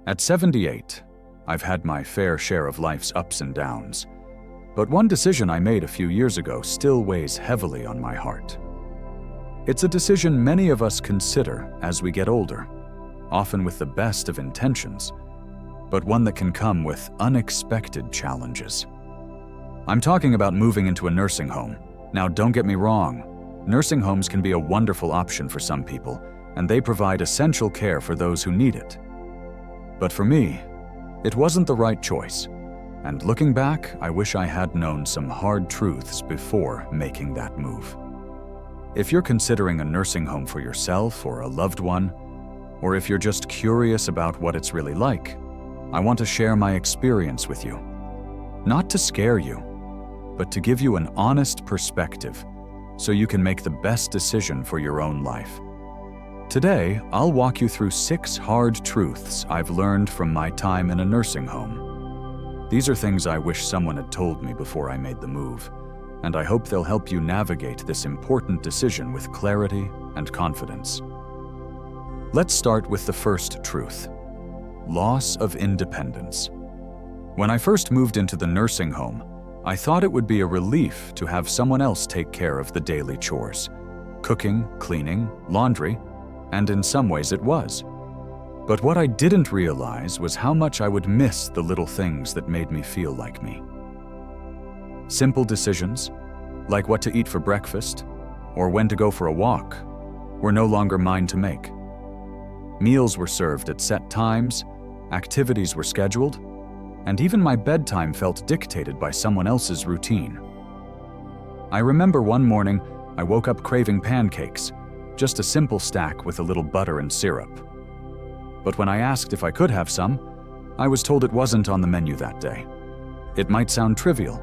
At 78, I've had my fair share of life's ups and downs, but one decision I made a few years ago still weighs heavily on my heart. It's a decision many of us consider as we get older, often with the best of intentions, but one that can come with unexpected challenges. I'm talking about moving into a nursing home. Now, don't get me wrong, nursing homes can be a wonderful option for some people, and they provide essential care for those who need it. But for me, it wasn't the right choice, and looking back, I wish I had known some hard truths before making that move. If you're considering a nursing home for yourself or a loved one, or if you're just curious about what it's really like, I want to share my experience with you. Not to scare you, but to give you an honest perspective so you can make the best decision for your own life. Today, I'll walk you through 6 hard truths I've learned from my time in a nursing home. These are things I wish someone had told me before I made the move, and I hope they'll help you navigate this important decision with clarity and confidence. Let's start with the first truth: loss of independence. When I first moved into the nursing home, I thought it would be a relief to have someone else take care of the daily chores: cooking, cleaning, laundry, and in some ways it was. But what I didn't realize was how much I would miss the little things that made me feel like me. Simple decisions, like what to eat for breakfast or when to go for a walk, were no longer mine to make. Meals were served at set times, activities were scheduled, and even my bedtime felt dictated by someone else's routine. I remember one morning I woke up craving pancakes, just a simple stack with a little butter and syrup. But when I asked if I could have some, I was told it wasn't on the menu that day. It might sound trivial,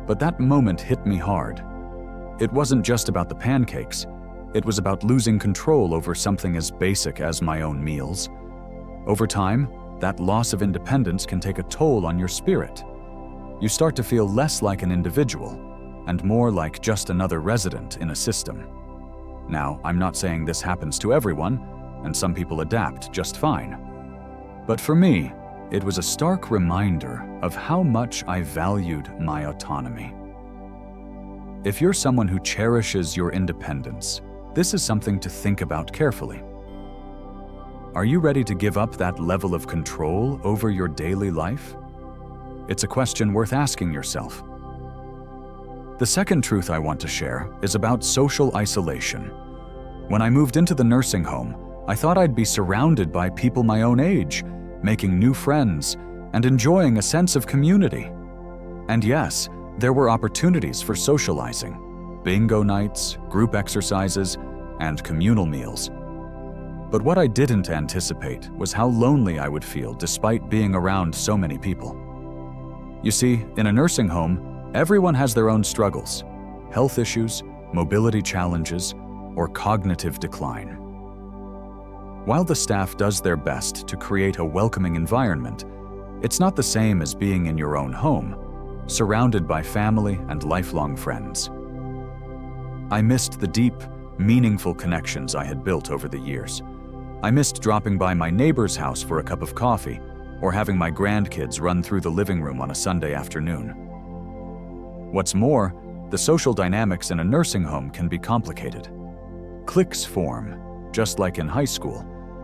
but that moment hit me hard. It wasn't just about the pancakes, it was about losing control over something as basic as my own meals. Over time, that loss of independence can take a toll on your spirit. You start to feel less like an individual and more like just another resident in a system. Now, I'm not saying this happens to everyone, and some people adapt just fine. But for me, it was a stark reminder of how much I valued my autonomy. If you're someone who cherishes your independence, this is something to think about carefully. Are you ready to give up that level of control over your daily life? It's a question worth asking yourself. The second truth I want to share is about social isolation. When I moved into the nursing home, I thought I'd be surrounded by people my own age, making new friends, and enjoying a sense of community. And yes, there were opportunities for socializing: bingo nights, group exercises, and communal meals. But what I didn't anticipate was how lonely I would feel despite being around so many people. You see, in a nursing home, everyone has their own struggles: health issues, mobility challenges, or cognitive decline. While the staff does their best to create a welcoming environment, it's not the same as being in your own home, surrounded by family and lifelong friends. I missed the deep, meaningful connections I had built over the years. I missed dropping by my neighbor's house for a cup of coffee, or having my grandkids run through the living room on a Sunday afternoon. What's more, the social dynamics in a nursing home can be complicated. Cliques form, just like in high school,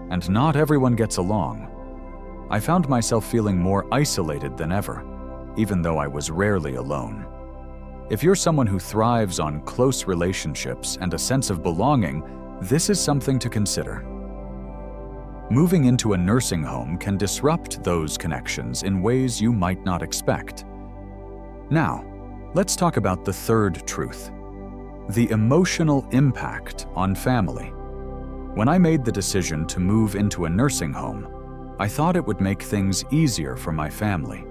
and not everyone gets along. I found myself feeling more isolated than ever, even though I was rarely alone. If you're someone who thrives on close relationships and a sense of belonging, this is something to consider. Moving into a nursing home can disrupt those connections in ways you might not expect. Now, let's talk about the third truth: the emotional impact on family. When I made the decision to move into a nursing home, I thought it would make things easier for my family.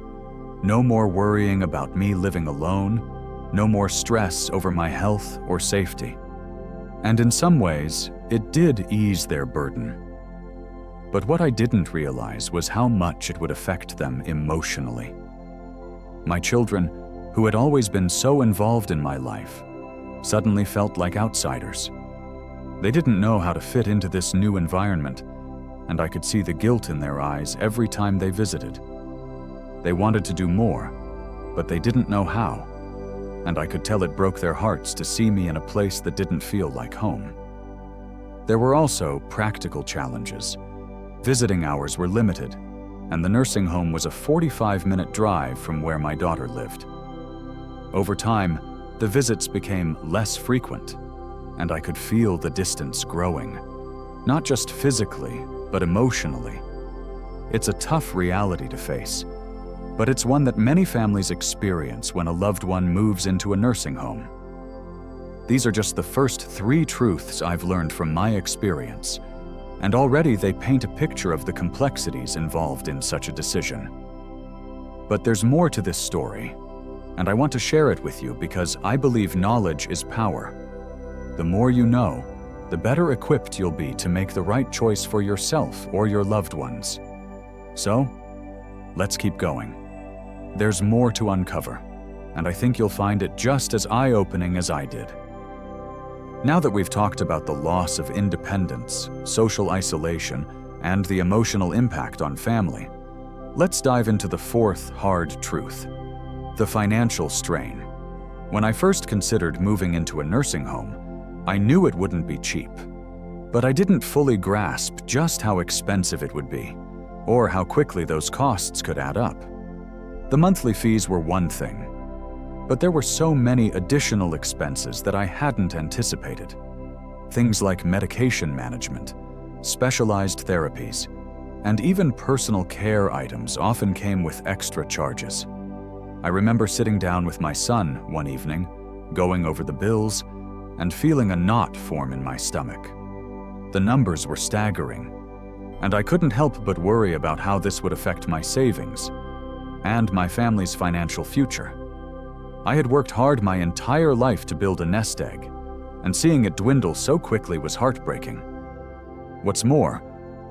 No more worrying about me living alone, no more stress over my health or safety. And in some ways, it did ease their burden. But what I didn't realize was how much it would affect them emotionally. My children, who had always been so involved in my life, suddenly felt like outsiders. They didn't know how to fit into this new environment, and I could see the guilt in their eyes every time they visited. They wanted to do more, but they didn't know how, and I could tell it broke their hearts to see me in a place that didn't feel like home. There were also practical challenges. Visiting hours were limited, and the nursing home was a 45-minute drive from where my daughter lived. Over time, the visits became less frequent, and I could feel the distance growing, not just physically, but emotionally. It's a tough reality to face, but it's one that many families experience when a loved one moves into a nursing home. These are just the first 3 truths I've learned from my experience, and already they paint a picture of the complexities involved in such a decision. But there's more to this story, and I want to share it with you because I believe knowledge is power. The more you know, the better equipped you'll be to make the right choice for yourself or your loved ones. So, let's keep going. There's more to uncover, and I think you'll find it just as eye-opening as I did. Now that we've talked about the loss of independence, social isolation, and the emotional impact on family, let's dive into the 4th hard truth: the financial strain. When I first considered moving into a nursing home, I knew it wouldn't be cheap, but I didn't fully grasp just how expensive it would be, or how quickly those costs could add up. The monthly fees were one thing, but there were so many additional expenses that I hadn't anticipated. Things like medication management, specialized therapies, and even personal care items often came with extra charges. I remember sitting down with my son one evening, going over the bills, and feeling a knot form in my stomach. The numbers were staggering, and I couldn't help but worry about how this would affect my savings and my family's financial future. I had worked hard my entire life to build a nest egg, and seeing it dwindle so quickly was heartbreaking. What's more,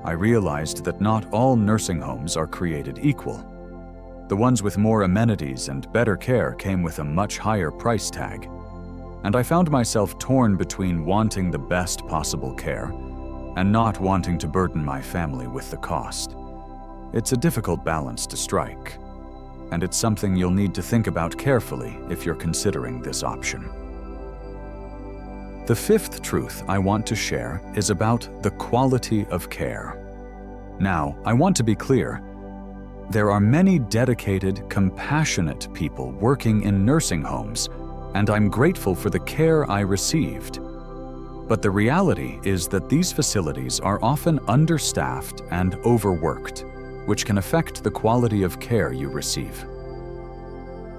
I realized that not all nursing homes are created equal. The ones with more amenities and better care came with a much higher price tag, and I found myself torn between wanting the best possible care and not wanting to burden my family with the cost. It's a difficult balance to strike, and it's something you'll need to think about carefully if you're considering this option. The 5th truth I want to share is about the quality of care. Now, I want to be clear. There are many dedicated, compassionate people working in nursing homes, and I'm grateful for the care I received. But the reality is that these facilities are often understaffed and overworked, which can affect the quality of care you receive.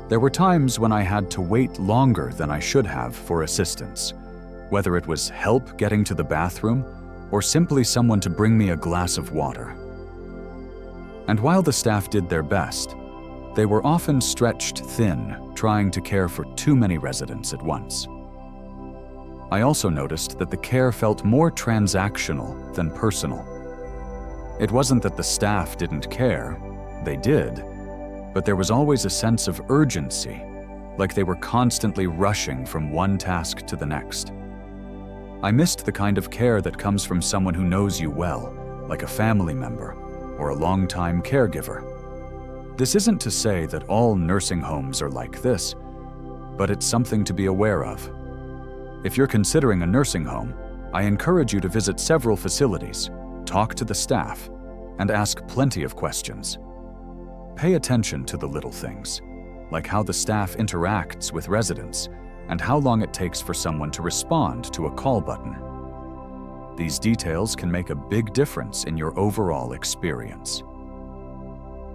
There were times when I had to wait longer than I should have for assistance, whether it was help getting to the bathroom or simply someone to bring me a glass of water. And while the staff did their best, they were often stretched thin, trying to care for too many residents at once. I also noticed that the care felt more transactional than personal. It wasn't that the staff didn't care, they did, but there was always a sense of urgency, like they were constantly rushing from one task to the next. I missed the kind of care that comes from someone who knows you well, like a family member or a longtime caregiver. This isn't to say that all nursing homes are like this, but it's something to be aware of. If you're considering a nursing home, I encourage you to visit several facilities, talk to the staff, and ask plenty of questions. Pay attention to the little things, like how the staff interacts with residents and how long it takes for someone to respond to a call button. These details can make a big difference in your overall experience.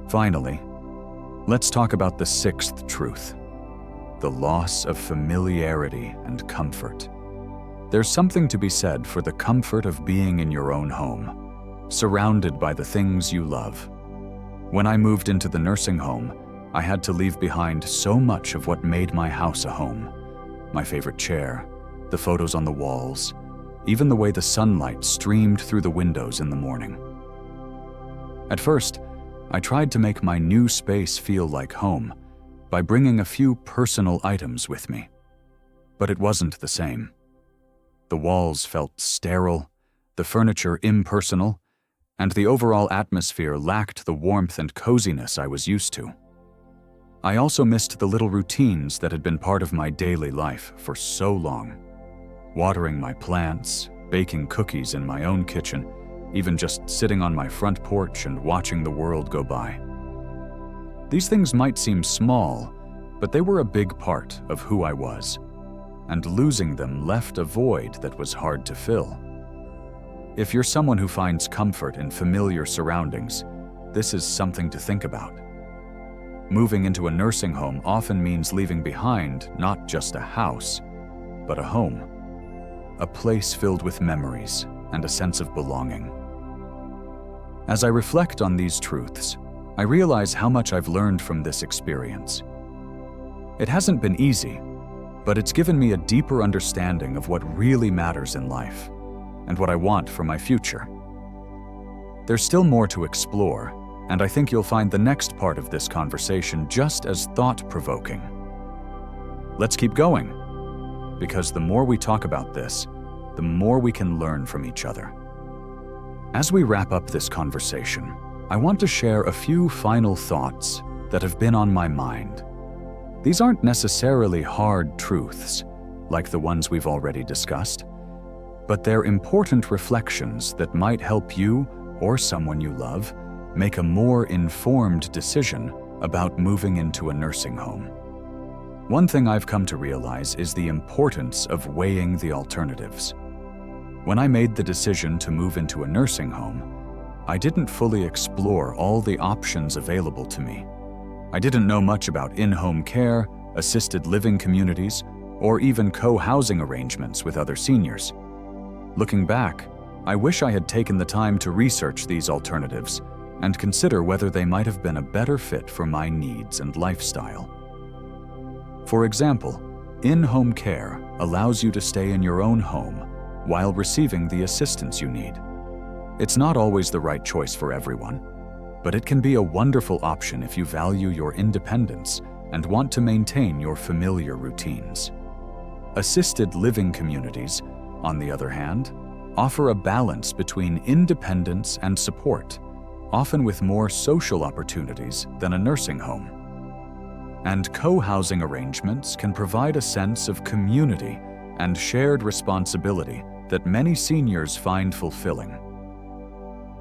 Finally, let's talk about the 6th truth: the loss of familiarity and comfort. There's something to be said for the comfort of being in your own home, surrounded by the things you love. When I moved into the nursing home, I had to leave behind so much of what made my house a home. My favorite chair, the photos on the walls, even the way the sunlight streamed through the windows in the morning. At first, I tried to make my new space feel like home by bringing a few personal items with me. But it wasn't the same. The walls felt sterile, the furniture impersonal, and the overall atmosphere lacked the warmth and coziness I was used to. I also missed the little routines that had been part of my daily life for so long. Watering my plants, baking cookies in my own kitchen, even just sitting on my front porch and watching the world go by. These things might seem small, but they were a big part of who I was, and losing them left a void that was hard to fill. If you're someone who finds comfort in familiar surroundings, this is something to think about. Moving into a nursing home often means leaving behind not just a house, but a home. A place filled with memories and a sense of belonging. As I reflect on these truths, I realize how much I've learned from this experience. It hasn't been easy, but it's given me a deeper understanding of what really matters in life and what I want for my future. There's still more to explore, and I think you'll find the next part of this conversation just as thought-provoking. Let's keep going, because the more we talk about this, the more we can learn from each other. As we wrap up this conversation, I want to share a few final thoughts that have been on my mind. These aren't necessarily hard truths, like the ones we've already discussed, but they're important reflections that might help you or someone you love make a more informed decision about moving into a nursing home. One thing I've come to realize is the importance of weighing the alternatives. When I made the decision to move into a nursing home, I didn't fully explore all the options available to me. I didn't know much about in-home care, assisted living communities, or even co-housing arrangements with other seniors. Looking back, I wish I had taken the time to research these alternatives and consider whether they might have been a better fit for my needs and lifestyle. For example, in-home care allows you to stay in your own home while receiving the assistance you need. It's not always the right choice for everyone, but it can be a wonderful option if you value your independence and want to maintain your familiar routines. Assisted living communities, on the other hand, offer a balance between independence and support, often with more social opportunities than a nursing home. And co-housing arrangements can provide a sense of community and shared responsibility that many seniors find fulfilling.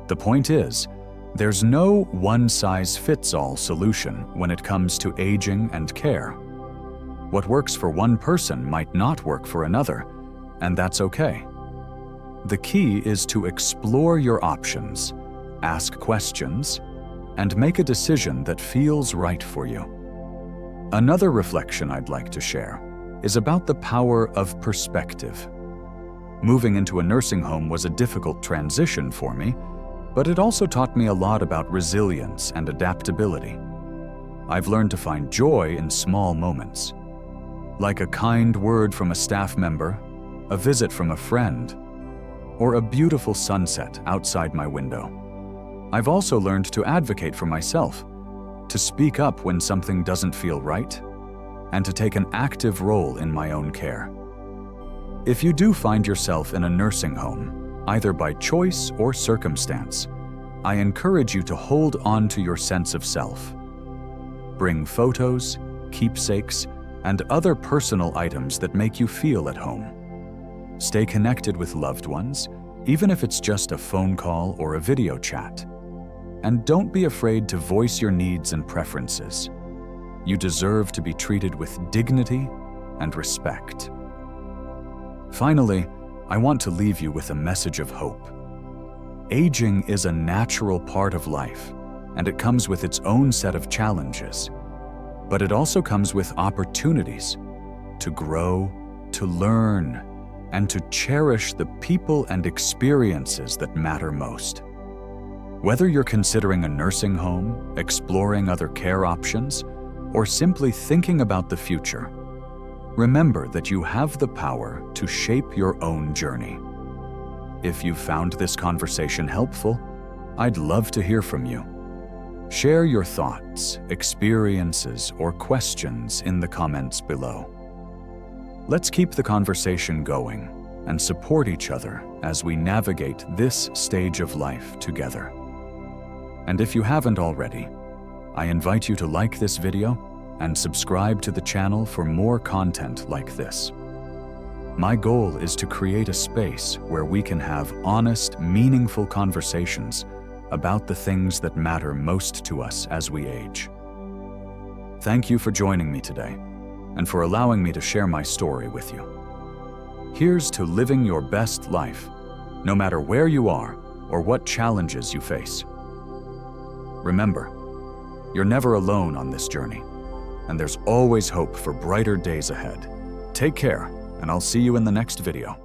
The point is, there's no one-size-fits-all solution when it comes to aging and care. What works for one person might not work for another, and that's okay. The key is to explore your options, ask questions, and make a decision that feels right for you. Another reflection I'd like to share is about the power of perspective. Moving into a nursing home was a difficult transition for me, but it also taught me a lot about resilience and adaptability. I've learned to find joy in small moments, like a kind word from a staff member, a visit from a friend, or a beautiful sunset outside my window. I've also learned to advocate for myself, to speak up when something doesn't feel right, and to take an active role in my own care. If you do find yourself in a nursing home, either by choice or circumstance, I encourage you to hold on to your sense of self. Bring photos, keepsakes, and other personal items that make you feel at home. Stay connected with loved ones, even if it's just a phone call or a video chat. And don't be afraid to voice your needs and preferences. You deserve to be treated with dignity and respect. Finally, I want to leave you with a message of hope. Aging is a natural part of life, and it comes with its own set of challenges. But it also comes with opportunities to grow, to learn, and to cherish the people and experiences that matter most. Whether you're considering a nursing home, exploring other care options, or simply thinking about the future, remember that you have the power to shape your own journey. If you found this conversation helpful, I'd love to hear from you. Share your thoughts, experiences, or questions in the comments below. Let's keep the conversation going, and support each other as we navigate this stage of life together. And if you haven't already, I invite you to like this video and subscribe to the channel for more content like this. My goal is to create a space where we can have honest, meaningful conversations about the things that matter most to us as we age. Thank you for joining me today and for allowing me to share my story with you. Here's to living your best life, no matter where you are or what challenges you face. Remember, you're never alone on this journey, and there's always hope for brighter days ahead. Take care, and I'll see you in the next video.